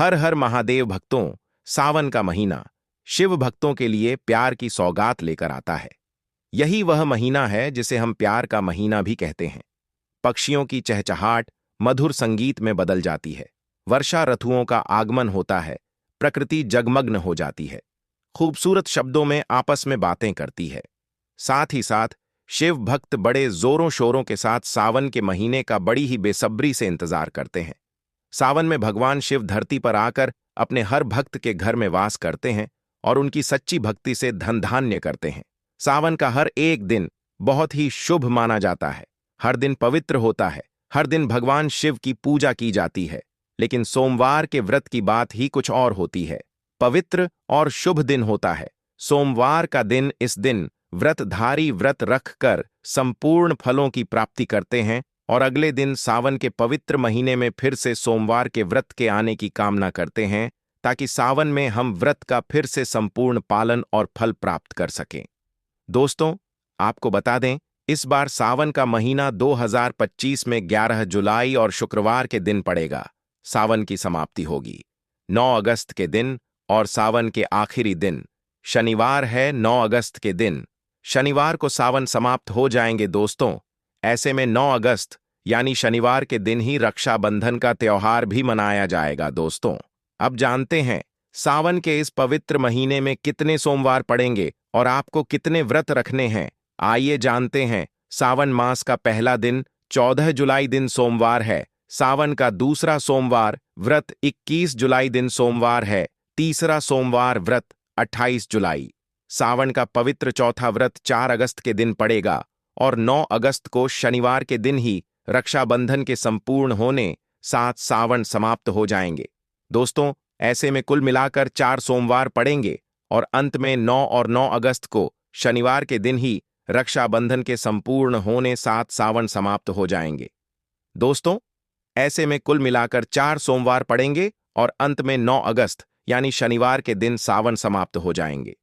हर हर महादेव भक्तों, सावन का महीना शिव भक्तों के लिए प्यार की सौगात लेकर आता है। यही वह महीना है जिसे हम प्यार का महीना भी कहते हैं। पक्षियों की चहचहाट मधुर संगीत में बदल जाती है। वर्षा ऋतुओं का आगमन होता है। प्रकृति जगमग्न हो जाती है। खूबसूरत शब्दों में आपस में बातें करती है। साथ ही साथ शिव भक्त बड़े जोरों शोरों के साथ सावन के महीने का बड़ी ही बेसब्री से इंतजार करते हैं। सावन में भगवान शिव धरती पर आकर अपने हर भक्त के घर में वास करते हैं और उनकी सच्ची भक्ति से धन धान्य करते हैं। सावन का हर एक दिन बहुत ही शुभ माना जाता है। हर दिन पवित्र होता है। हर दिन भगवान शिव की पूजा की जाती है। लेकिन सोमवार के व्रत की बात ही कुछ और होती है। पवित्र और शुभ दिन होता है सोमवार का दिन। इस दिन व्रतधारी व्रत रखकर संपूर्ण फलों की प्राप्ति करते हैं और अगले दिन सावन के पवित्र महीने में फिर से सोमवार के व्रत के आने की कामना करते हैं, ताकि सावन में हम व्रत का फिर से संपूर्ण पालन और फल प्राप्त कर सकें। दोस्तों, आपको बता दें, इस बार सावन का महीना 2025 में 11 जुलाई और शुक्रवार के दिन पड़ेगा। सावन की समाप्ति होगी 9 अगस्त के दिन और सावन के आखिरी दिन शनिवार है। 9 अगस्त के दिन शनिवार को सावन समाप्त हो जाएंगे। दोस्तों, ऐसे में 9 अगस्त यानी शनिवार के दिन ही रक्षाबंधन का त्योहार भी मनाया जाएगा। दोस्तों, अब जानते हैं सावन के इस पवित्र महीने में कितने सोमवार पड़ेंगे और आपको कितने व्रत रखने हैं। आइए जानते हैं। सावन मास का पहला दिन 14 जुलाई दिन सोमवार है। सावन का दूसरा सोमवार व्रत 21 जुलाई दिन सोमवार है। तीसरा सोमवार व्रत 28 जुलाई। सावन का पवित्र चौथा व्रत 4 अगस्त के दिन पड़ेगा और 9 अगस्त को शनिवार के दिन ही रक्षाबंधन के संपूर्ण होने साथ सावन समाप्त हो जाएंगे। दोस्तों, ऐसे में कुल मिलाकर 4 सोमवार पड़ेंगे और अंत में 9 और 9 अगस्त को शनिवार के दिन ही रक्षाबंधन के संपूर्ण होने साथ सावन समाप्त हो जाएंगे। दोस्तों, ऐसे में कुल मिलाकर 4 सोमवार पड़ेंगे और अंत में 9 अगस्त यानी शनिवार के दिन सावन समाप्त हो जाएंगे।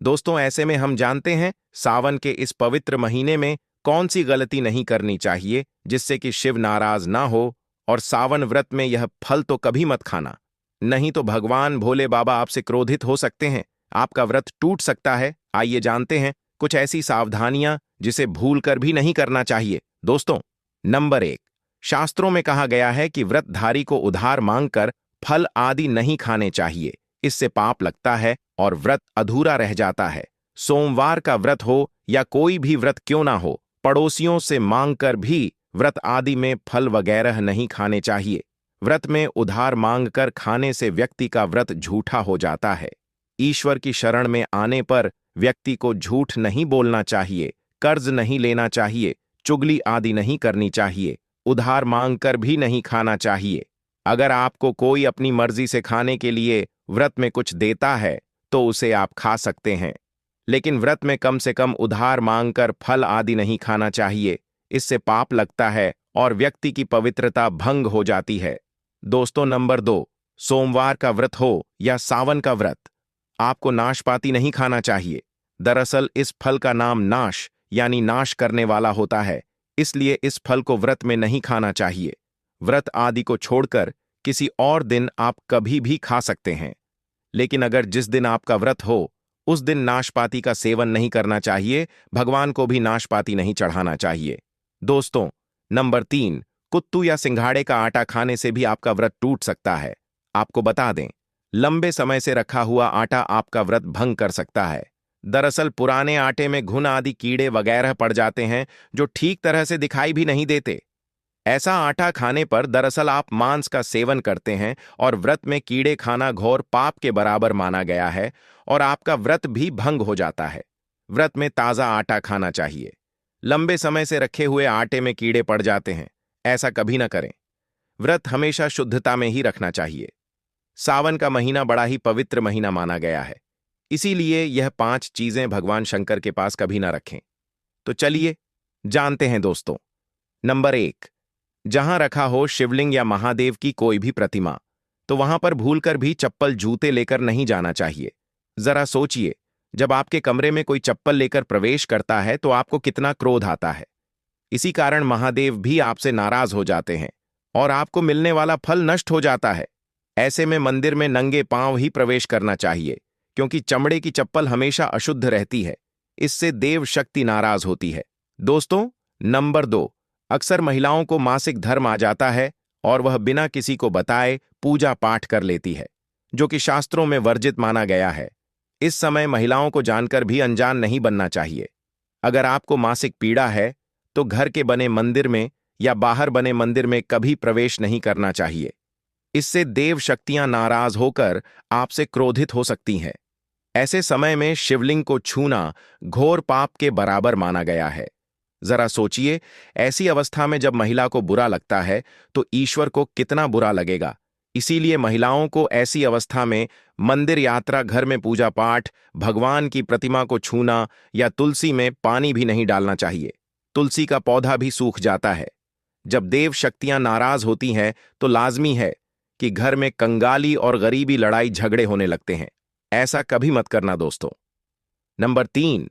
दोस्तों, ऐसे में हम जानते हैं सावन के इस पवित्र महीने में कौन सी गलती नहीं करनी चाहिए जिससे कि शिव नाराज ना हो। और सावन व्रत में यह फल तो कभी मत खाना, नहीं तो भगवान भोले बाबा आपसे क्रोधित हो सकते हैं। आपका व्रत टूट सकता है। आइए जानते हैं कुछ ऐसी सावधानियां जिसे भूलकर भी नहीं करना चाहिए। दोस्तों, नंबर 1, शास्त्रों में कहा गया है कि व्रतधारी को उधार मांगकर फल आदि नहीं खाने चाहिए। इससे पाप लगता है और व्रत अधूरा रह जाता है। सोमवार का व्रत हो या कोई भी व्रत क्यों ना हो, पड़ोसियों से मांगकर भी व्रत आदि में फल वगैरह नहीं खाने चाहिए। व्रत में उधार मांगकर खाने से व्यक्ति का व्रत झूठा हो जाता है। ईश्वर की शरण में आने पर व्यक्ति को झूठ नहीं बोलना चाहिए, कर्ज नहीं लेना चाहिए, चुगली आदि नहीं करनी चाहिए, उधार मांगकर भी नहीं खाना चाहिए। अगर आपको कोई अपनी मर्जी से खाने के लिए व्रत में कुछ देता है तो उसे आप खा सकते हैं, लेकिन व्रत में कम से कम उधार मांगकर फल आदि नहीं खाना चाहिए। इससे पाप लगता है और व्यक्ति की पवित्रता भंग हो जाती है। दोस्तों, नंबर 2, सोमवार का व्रत हो या सावन का व्रत, आपको नाशपाती नहीं खाना चाहिए। दरअसल इस फल का नाम नाश यानी नाश करने वाला होता है, इसलिए इस फल को व्रत में नहीं खाना चाहिए। व्रत आदि को छोड़कर किसी और दिन आप कभी भी खा सकते हैं, लेकिन अगर जिस दिन आपका व्रत हो उस दिन नाशपाती का सेवन नहीं करना चाहिए। भगवान को भी नाशपाती नहीं चढ़ाना चाहिए। दोस्तों, नंबर 3, कुत्तू या सिंघाड़े का आटा खाने से भी आपका व्रत टूट सकता है। आपको बता दें, लंबे समय से रखा हुआ आटा आपका व्रत भंग कर सकता है। दरअसल पुराने आटे में घुन आदि कीड़े वगैरह पड़ जाते हैं जो ठीक तरह से दिखाई भी नहीं देते। ऐसा आटा खाने पर दरअसल आप मांस का सेवन करते हैं और व्रत में कीड़े खाना घोर पाप के बराबर माना गया है और आपका व्रत भी भंग हो जाता है। व्रत में ताज़ा आटा खाना चाहिए। लंबे समय से रखे हुए आटे में कीड़े पड़ जाते हैं, ऐसा कभी ना करें। व्रत हमेशा शुद्धता में ही रखना चाहिए। सावन का महीना बड़ा ही पवित्र महीना माना गया है, इसीलिए यह 5 चीजें भगवान शंकर के पास कभी ना रखें। तो चलिए जानते हैं दोस्तों। नंबर 1, जहां रखा हो शिवलिंग या महादेव की कोई भी प्रतिमा, तो वहां पर भूलकर भी चप्पल जूते लेकर नहीं जाना चाहिए। जरा सोचिए, जब आपके कमरे में कोई चप्पल लेकर प्रवेश करता है तो आपको कितना क्रोध आता है। इसी कारण महादेव भी आपसे नाराज हो जाते हैं और आपको मिलने वाला फल नष्ट हो जाता है। ऐसे में मंदिर में नंगे पांव ही प्रवेश करना चाहिए, क्योंकि चमड़े की चप्पल हमेशा अशुद्ध रहती है। इससे देव शक्ति नाराज होती है। दोस्तों, नंबर 2, अक्सर महिलाओं को मासिक धर्म आ जाता है और वह बिना किसी को बताए पूजा पाठ कर लेती है, जो कि शास्त्रों में वर्जित माना गया है। इस समय महिलाओं को जानकर भी अनजान नहीं बनना चाहिए। अगर आपको मासिक पीड़ा है तो घर के बने मंदिर में या बाहर बने मंदिर में कभी प्रवेश नहीं करना चाहिए। इससे देव शक्तियां नाराज होकर आपसे क्रोधित हो सकती हैं। ऐसे समय में शिवलिंग को छूना घोर पाप के बराबर माना गया है। जरा सोचिए, ऐसी अवस्था में जब महिला को बुरा लगता है तो ईश्वर को कितना बुरा लगेगा। इसीलिए महिलाओं को ऐसी अवस्था में मंदिर यात्रा, घर में पूजा पाठ, भगवान की प्रतिमा को छूना या तुलसी में पानी भी नहीं डालना चाहिए। तुलसी का पौधा भी सूख जाता है। जब देव शक्तियां नाराज होती हैं तो लाजमी है कि घर में कंगाली और गरीबी लड़ाई झगड़े होने लगते हैं। ऐसा कभी मत करना दोस्तों। नंबर 3,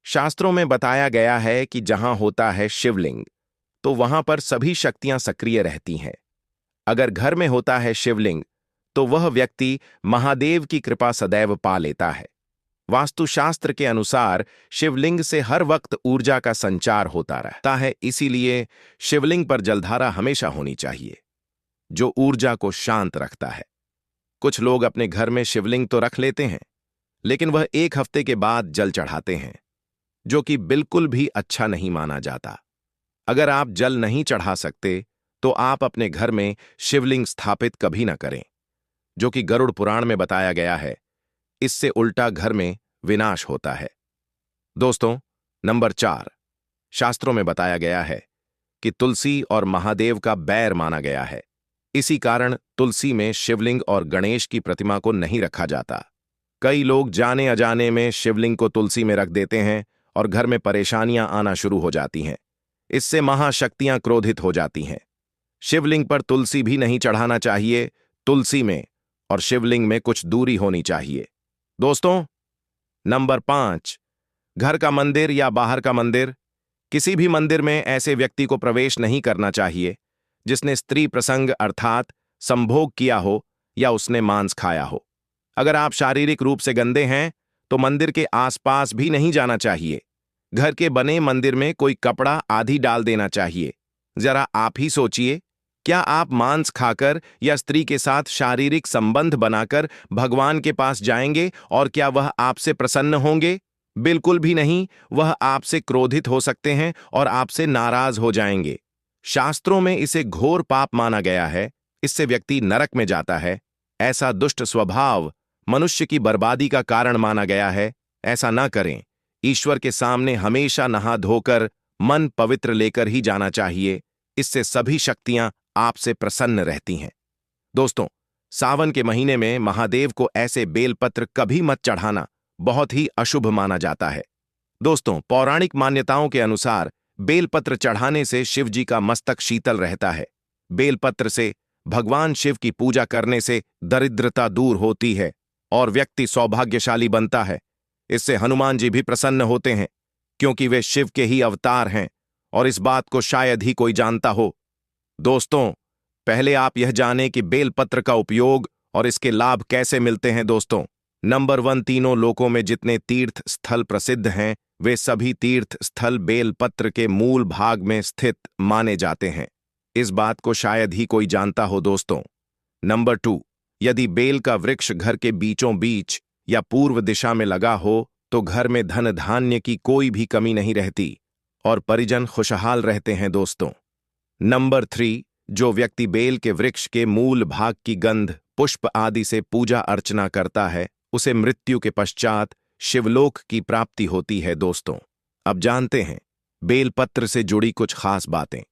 शास्त्रों में बताया गया है कि जहां होता है शिवलिंग तो वहां पर सभी शक्तियां सक्रिय रहती हैं। अगर घर में होता है शिवलिंग तो वह व्यक्ति महादेव की कृपा सदैव पा लेता है। वास्तुशास्त्र के अनुसार शिवलिंग से हर वक्त ऊर्जा का संचार होता रहता है, इसीलिए शिवलिंग पर जलधारा हमेशा होनी चाहिए, जो ऊर्जा को शांत रखता है। कुछ लोग अपने घर में शिवलिंग तो रख लेते हैं, लेकिन वह 1 हफ्ते के बाद जल चढ़ाते हैं, जो कि बिल्कुल भी अच्छा नहीं माना जाता। अगर आप जल नहीं चढ़ा सकते तो आप अपने घर में शिवलिंग स्थापित कभी न करें, जो कि गरुड़ पुराण में बताया गया है। इससे उल्टा घर में विनाश होता है। दोस्तों, नंबर 4, शास्त्रों में बताया गया है कि तुलसी और महादेव का बैर माना गया है। इसी कारण तुलसी में शिवलिंग और गणेश की प्रतिमा को नहीं रखा जाता। कई लोग जाने अजाने में शिवलिंग को तुलसी में रख देते हैं और घर में परेशानियां आना शुरू हो जाती हैं। इससे महाशक्तियां क्रोधित हो जाती हैं। शिवलिंग पर तुलसी भी नहीं चढ़ाना चाहिए। तुलसी में और शिवलिंग में कुछ दूरी होनी चाहिए। दोस्तों, नंबर 5, घर का मंदिर या बाहर का मंदिर, किसी भी मंदिर में ऐसे व्यक्ति को प्रवेश नहीं करना चाहिए जिसने स्त्री प्रसंग अर्थात संभोग किया हो या उसने मांस खाया हो। अगर आप शारीरिक रूप से गंदे हैं तो मंदिर के आसपास भी नहीं जाना चाहिए। घर के बने मंदिर में कोई कपड़ा आदि डाल देना चाहिए। जरा आप ही सोचिए, क्या आप मांस खाकर या स्त्री के साथ शारीरिक संबंध बनाकर भगवान के पास जाएंगे और क्या वह आपसे प्रसन्न होंगे? बिल्कुल भी नहीं। वह आपसे क्रोधित हो सकते हैं और आपसे नाराज हो जाएंगे। शास्त्रों में इसे घोर पाप माना गया है। इससे व्यक्ति नरक में जाता है। ऐसा दुष्ट स्वभाव मनुष्य की बर्बादी का कारण माना गया है। ऐसा ना करें। ईश्वर के सामने हमेशा नहा धोकर मन पवित्र लेकर ही जाना चाहिए। इससे सभी शक्तियां आपसे प्रसन्न रहती हैं। दोस्तों, सावन के महीने में महादेव को ऐसे बेलपत्र कभी मत चढ़ाना, बहुत ही अशुभ माना जाता है। दोस्तों, पौराणिक मान्यताओं के अनुसार बेलपत्र चढ़ाने से शिव जी का मस्तक शीतल रहता है। बेलपत्र से भगवान शिव की पूजा करने से दरिद्रता दूर होती है और व्यक्ति सौभाग्यशाली बनता है। इससे हनुमान जी भी प्रसन्न होते हैं, क्योंकि वे शिव के ही अवतार हैं और इस बात को शायद ही कोई जानता हो। दोस्तों, पहले आप यह जानें कि बेलपत्र का उपयोग और इसके लाभ कैसे मिलते हैं। दोस्तों, नंबर 1, तीनों लोकों में जितने तीर्थ स्थल प्रसिद्ध हैं वे सभी तीर्थ स्थल बेलपत्र के मूल भाग में स्थित माने जाते हैं। इस बात को शायद ही कोई जानता हो। दोस्तों, नंबर 2, यदि बेल का वृक्ष घर के बीचों बीच या पूर्व दिशा में लगा हो तो घर में धन धान्य की कोई भी कमी नहीं रहती और परिजन खुशहाल रहते हैं। दोस्तों, नंबर 3, जो व्यक्ति बेल के वृक्ष के मूल भाग की गंध, पुष्प आदि से पूजा अर्चना करता है उसे मृत्यु के पश्चात शिवलोक की प्राप्ति होती है। दोस्तों, अब जानते हैं बेलपत्र से जुड़ी कुछ खास बातें।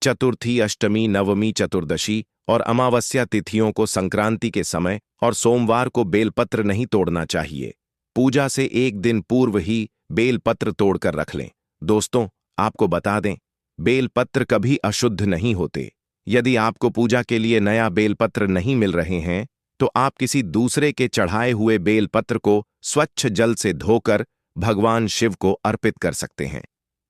चतुर्थी, अष्टमी, नवमी, चतुर्दशी और अमावस्या तिथियों को संक्रांति के समय और सोमवार को बेलपत्र नहीं तोड़ना चाहिए। पूजा से 1 दिन पूर्व ही बेलपत्र तोड़कर रख लें। दोस्तों, आपको बता दें, बेलपत्र कभी अशुद्ध नहीं होते। यदि आपको पूजा के लिए नया बेलपत्र नहीं मिल रहे हैं तो आप किसी दूसरे के चढ़ाए हुए बेलपत्र को स्वच्छ जल से धोकर भगवान शिव को अर्पित कर सकते हैं।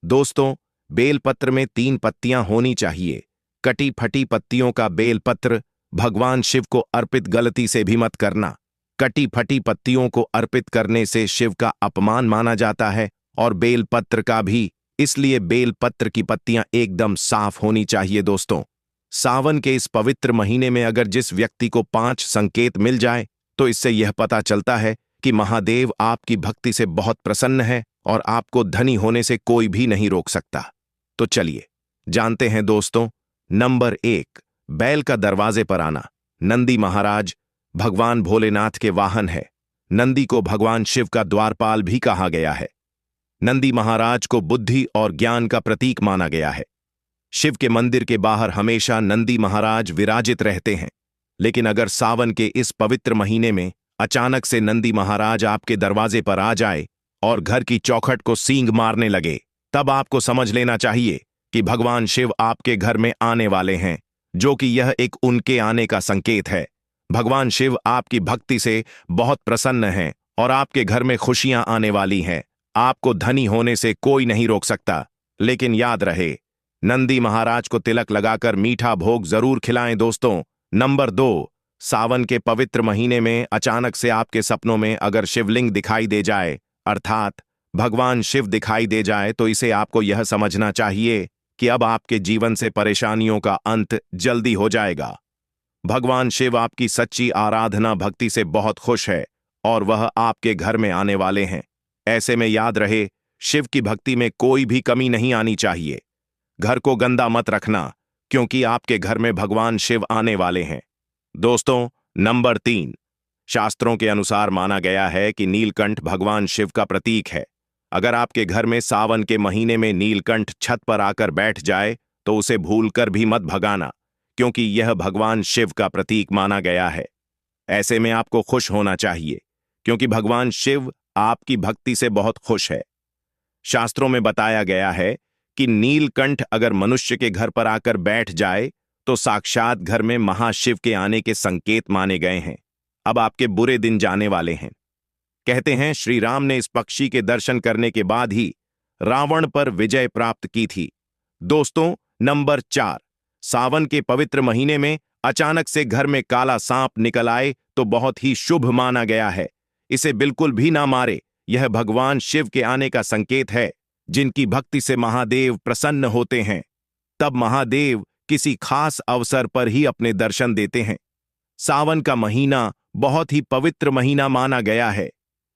दोस्तों, बेलपत्र में 3 पत्तियां होनी चाहिए। कटी फटी पत्तियों का बेलपत्र भगवान शिव को अर्पित गलती से भी मत करना। कटी फटी पत्तियों को अर्पित करने से शिव का अपमान माना जाता है, और बेलपत्र का भी, इसलिए बेलपत्र की पत्तियां एकदम साफ होनी चाहिए। दोस्तों, सावन के इस पवित्र महीने में अगर जिस व्यक्ति को 5 संकेत मिल जाए तो इससे यह पता चलता है कि महादेव आपकी भक्ति से बहुत प्रसन्न है और आपको धनी होने से कोई भी नहीं रोक सकता। तो चलिए जानते हैं दोस्तों। नंबर 1, बैल का दरवाजे पर आना। नंदी महाराज भगवान भोलेनाथ के वाहन है। नंदी को भगवान शिव का द्वारपाल भी कहा गया है। नंदी महाराज को बुद्धि और ज्ञान का प्रतीक माना गया है। शिव के मंदिर के बाहर हमेशा नंदी महाराज विराजित रहते हैं। लेकिन अगर सावन के इस पवित्र महीने में अचानक से नंदी महाराज आपके दरवाजे पर आ जाए और घर की चौखट को सींग मारने लगे, तब आपको समझ लेना चाहिए कि भगवान शिव आपके घर में आने वाले हैं, जो कि यह एक उनके आने का संकेत है। भगवान शिव आपकी भक्ति से बहुत प्रसन्न हैं और आपके घर में खुशियां आने वाली हैं। आपको धनी होने से कोई नहीं रोक सकता। लेकिन याद रहे, नंदी महाराज को तिलक लगाकर मीठा भोग जरूर खिलाएं। दोस्तों, नंबर 2, सावन के पवित्र महीने में अचानक से आपके सपनों में अगर शिवलिंग दिखाई दे जाए, अर्थात भगवान शिव दिखाई दे जाए, तो इसे आपको यह समझना चाहिए कि अब आपके जीवन से परेशानियों का अंत जल्दी हो जाएगा। भगवान शिव आपकी सच्ची आराधना भक्ति से बहुत खुश है और वह आपके घर में आने वाले हैं। ऐसे में याद रहे, शिव की भक्ति में कोई भी कमी नहीं आनी चाहिए। घर को गंदा मत रखना, क्योंकि आपके घर में भगवान शिव आने वाले हैं। दोस्तों, नंबर 3, शास्त्रों के अनुसार माना गया है कि नीलकंठ भगवान शिव का प्रतीक है। अगर आपके घर में सावन के महीने में नीलकंठ छत पर आकर बैठ जाए तो उसे भूलकर भी मत भगाना, क्योंकि यह भगवान शिव का प्रतीक माना गया है। ऐसे में आपको खुश होना चाहिए, क्योंकि भगवान शिव आपकी भक्ति से बहुत खुश है। शास्त्रों में बताया गया है कि नीलकंठ अगर मनुष्य के घर पर आकर बैठ जाए तो साक्षात घर में महाशिव के आने के संकेत माने गए हैं। अब आपके बुरे दिन जाने वाले हैं। कहते हैं श्री राम ने इस पक्षी के दर्शन करने के बाद ही रावण पर विजय प्राप्त की थी। दोस्तों, नंबर 4, सावन के पवित्र महीने में अचानक से घर में काला सांप निकल आए तो बहुत ही शुभ माना गया है। इसे बिल्कुल भी ना मारे। यह भगवान शिव के आने का संकेत है, जिनकी भक्ति से महादेव प्रसन्न होते हैं। तब महादेव किसी खास अवसर पर ही अपने दर्शन देते हैं। सावन का महीना बहुत ही पवित्र महीना माना गया है।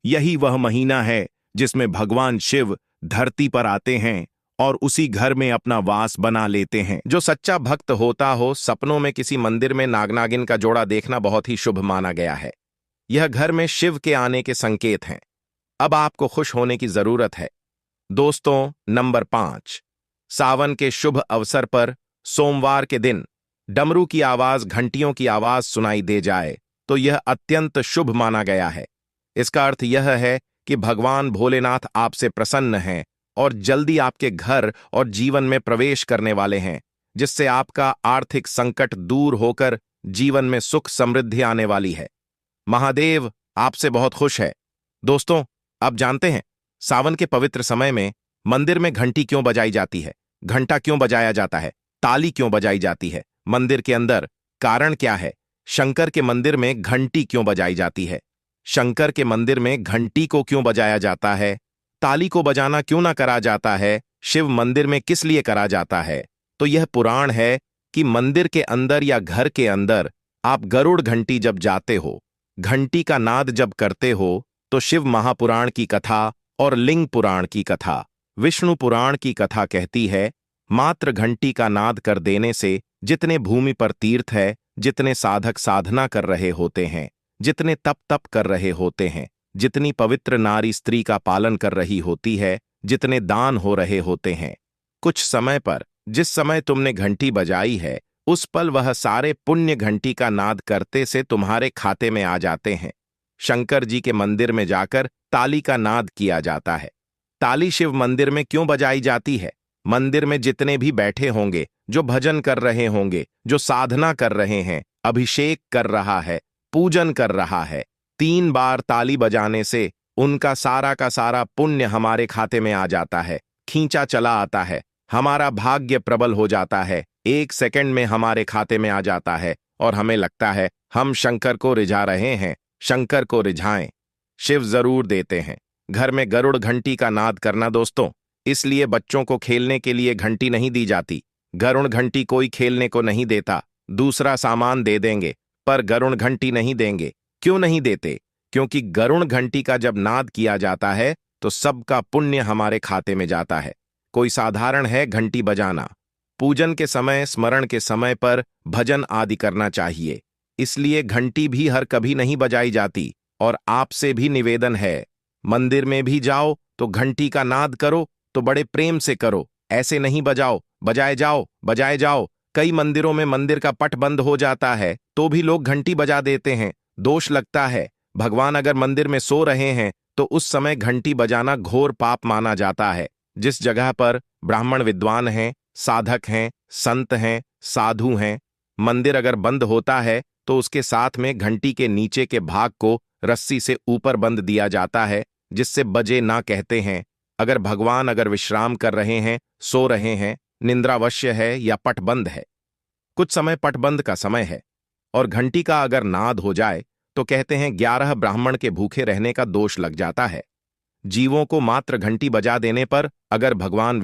यही वह महीना है जिसमें भगवान शिव धरती पर आते हैं और उसी घर में अपना वास बना लेते हैं। जो सच्चा भक्त होता हो, सपनों में किसी मंदिर में नाग-नागिन का जोड़ा देखना बहुत ही शुभ माना गया है। यह घर में शिव के आने के संकेत हैं। अब आपको खुश होने की जरूरत है। दोस्तों, नंबर 5, सावन के शुभ अवसर पर सोमवार के दिन डमरू की आवाज, घंटियों की आवाज सुनाई दे जाए तो यह अत्यंत शुभ माना गया है। इसका अर्थ यह है कि भगवान भोलेनाथ आपसे प्रसन्न हैं और जल्दी आपके घर और जीवन में प्रवेश करने वाले हैं, जिससे आपका आर्थिक संकट दूर होकर जीवन में सुख समृद्धि आने वाली है। महादेव आपसे बहुत खुश है। दोस्तों, अब जानते हैं सावन के पवित्र समय में मंदिर में घंटी क्यों बजाई जाती है, घंटा क्यों बजाया जाता है, ताली क्यों बजाई जाती है मंदिर के अंदर, कारण क्या है, शंकर के मंदिर में घंटी क्यों बजाई जाती है, शंकर के मंदिर में घंटी को क्यों बजाया जाता है, ताली को बजाना क्यों ना करा जाता है, शिव मंदिर में किस लिए करा जाता है। तो यह पुराण है कि मंदिर के अंदर या घर के अंदर आप गरुड़ घंटी जब जाते हो, घंटी का नाद जब करते हो, तो शिव महापुराण की कथा और लिंग पुराण की कथा, विष्णु पुराण की कथा कहती है, मात्र घंटी का नाद कर देने से जितने भूमि पर तीर्थ है, जितने साधक साधना कर रहे होते हैं, जितने तप कर रहे होते हैं, जितनी पवित्र नारी स्त्री का पालन कर रही होती है, जितने दान हो रहे होते हैं, कुछ समय पर जिस समय तुमने घंटी बजाई है, उस पल वह सारे पुण्य घंटी का नाद करते से तुम्हारे खाते में आ जाते हैं। शंकर जी के मंदिर में जाकर ताली का नाद किया जाता है। ताली शिव मंदिर में क्यों बजाई जाती है? मंदिर में जितने भी बैठे होंगे, जो भजन कर रहे होंगे, जो साधना कर रहे हैं, अभिषेक कर रहा है, पूजन कर रहा है, 3 बार ताली बजाने से उनका सारा का सारा पुण्य हमारे खाते में आ जाता है, खींचा चला आता है, हमारा भाग्य प्रबल हो जाता है, 1 सेकंड में हमारे खाते में आ जाता है और हमें लगता है हम शंकर को रिझा रहे हैं। शंकर को रिझाएं, शिव जरूर देते हैं। घर में गरुड़ घंटी का नाद करना दोस्तों, इसलिए बच्चों को खेलने के लिए घंटी नहीं दी जाती। गरुड़ घंटी कोई खेलने को नहीं देता, दूसरा सामान दे देंगे, पर गरुड़ घंटी नहीं देंगे। क्यों नहीं देते? क्योंकि गरुड़ घंटी का जब नाद किया जाता है तो सबका पुण्य हमारे खाते में जाता है। कोई साधारण है घंटी बजाना, पूजन के समय, स्मरण के समय पर भजन आदि करना चाहिए, इसलिए घंटी भी हर कभी नहीं बजाई जाती। और आपसे भी निवेदन है, मंदिर में भी जाओ तो घंटी का नाद करो तो बड़े प्रेम से करो, ऐसे नहीं बजाओ, बजाए जाओ बजाए जाओ। कई मंदिरों में मंदिर का पट बंद हो जाता है तो भी लोग घंटी बजा देते हैं, दोष लगता है। भगवान अगर मंदिर में सो रहे हैं तो उस समय घंटी बजाना घोर पाप माना जाता है। जिस जगह पर ब्राह्मण विद्वान हैं, साधक हैं, संत हैं, साधु हैं, मंदिर अगर बंद होता है तो उसके साथ में घंटी के नीचे के भाग को रस्सी से ऊपर बंद दिया जाता है, जिससे बजे ना कहते हैं। अगर भगवान अगर विश्राम कर रहे हैं, सो रहे हैं, निंद्रावश्य है या पट बंद है, कुछ समय पट बंद का समय है और घंटी का अगर नाद हो जाए तो कहते हैं 11 ब्राह्मण के भूखे रहने का दोष लग जाता है। जीवों को मात्र घंटी बजा देने पर अगर भगवान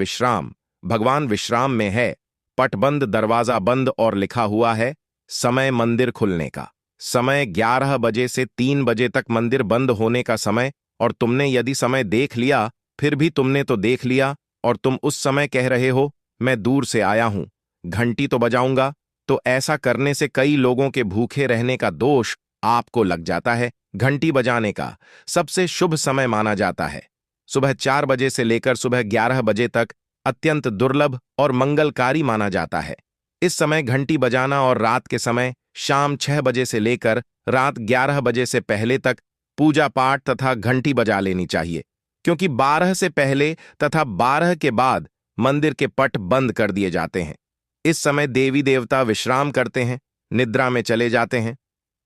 विश्राम में है, पट बंद, दरवाजा बंद और लिखा हुआ है समय मंदिर खुलने का, समय 11 बजे से 3 बजे तक मंदिर बंद होने का समय, और तुमने यदि समय देख लिया, फिर भी तुमने तो देख लिया और तुम उस समय कह रहे हो मैं दूर से आया हूं, घंटी तो बजाऊंगा, तो ऐसा करने से कई लोगों के भूखे रहने का दोष आपको लग जाता है। घंटी बजाने का सबसे शुभ समय माना जाता है सुबह 4 बजे से लेकर सुबह 11 बजे तक अत्यंत दुर्लभ और मंगलकारी माना जाता है। इस समय घंटी बजाना और रात के समय शाम 6 बजे से लेकर रात 11 बजे से पहले तक पूजा पाठ तथा घंटी बजा लेनी चाहिए, क्योंकि 12 से पहले तथा 12 के बाद मंदिर के पट बंद कर दिए जाते हैं। इस समय देवी देवता विश्राम करते हैं, निद्रा में चले जाते हैं।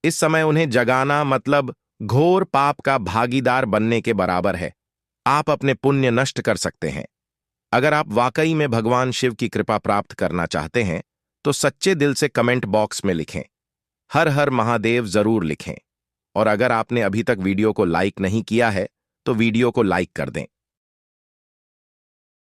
इस समय उन्हें जगाना मतलब घोर पाप का भागीदार बनने के बराबर है। आप अपने पुण्य नष्ट कर सकते हैं। अगर आप वाकई में भगवान शिव की कृपा प्राप्त करना चाहते हैं तो सच्चे दिल से कमेंट बॉक्स में लिखें, हर हर महादेव जरूर लिखें। और अगर आपने अभी तक वीडियो को लाइक नहीं किया है तो वीडियो को लाइक कर दें।